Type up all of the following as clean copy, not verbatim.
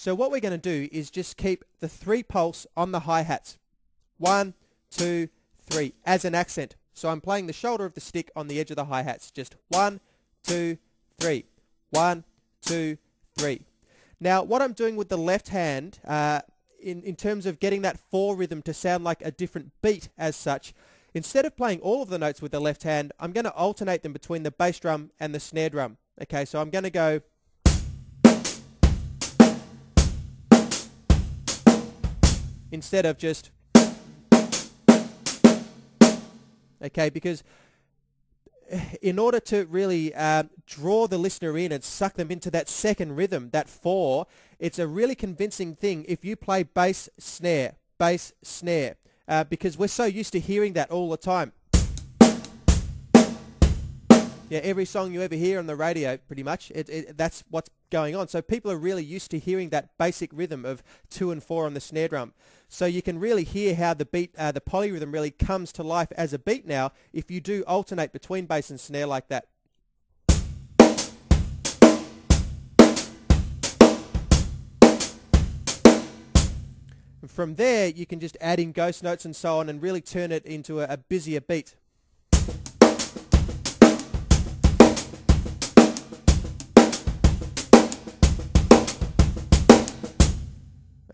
So what we're going to do is just keep the 3 pulse on the hi-hats. 1, 2, 3 as an accent. So I'm playing the shoulder of the stick on the edge of the hi-hats. Just 1, 2, 3. 1, 2, 3. Now what I'm doing with the left hand in terms of getting that 4 rhythm to sound like a different beat as such, instead of playing all of the notes with the left hand, I'm going to alternate them between the bass drum and the snare drum. Okay, so I'm going to go instead of just, okay, because in order to really draw the listener in and suck them into that second rhythm, that 4, it's a really convincing thing if you play bass, snare, because we're so used to hearing that all the time. Yeah, every song you ever hear on the radio, pretty much, that's what's going on. So people are really used to hearing that basic rhythm of 2 and 4 on the snare drum. So you can really hear how the beat, the polyrhythm really comes to life as a beat now if you do alternate between bass and snare like that. And from there, you can just add in ghost notes and so on and really turn it into a busier beat.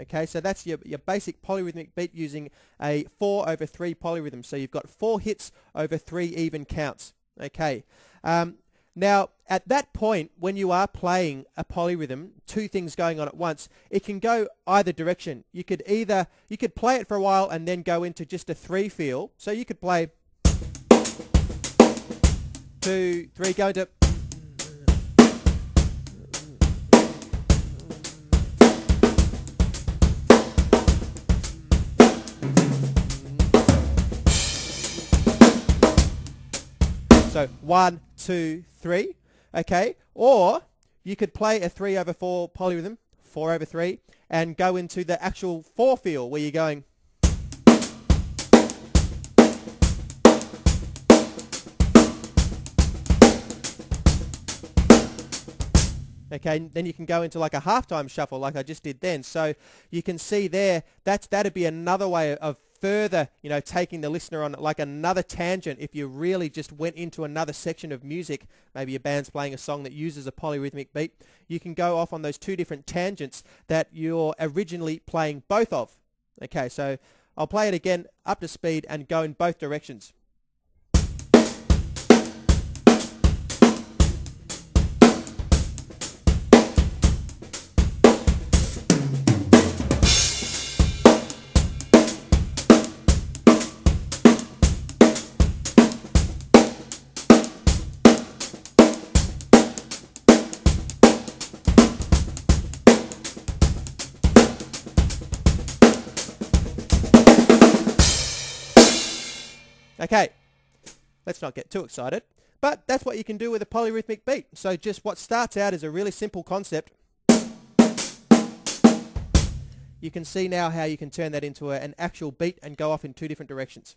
Okay, so that's your basic polyrhythmic beat using a 4/3 polyrhythm. So you've got 4 hits over 3 even counts. Okay. Now, at that point, when you are playing a polyrhythm, 2 things going on at once, it can go either direction. You could play it for a while and then go into just a 3 feel. So you could play 2, 3, go into. So 1, 2, 3, okay? Or you could play a 3/4 polyrhythm, 4/3, and go into the actual 4 feel where you're going. Okay, then you can go into like a halftime shuffle like I just did then. So you can see there, that'd be another way of further, taking the listener on like another tangent if you really just went into another section of music. Maybe your band's playing a song that uses a polyrhythmic beat. You can go off on those 2 different tangents that you're originally playing both of. Okay, so I'll play it again up to speed and go in both directions. Okay, let's not get too excited, but that's what you can do with a polyrhythmic beat. So just what starts out as a really simple concept, you can see now how you can turn that into an actual beat and go off in 2 different directions.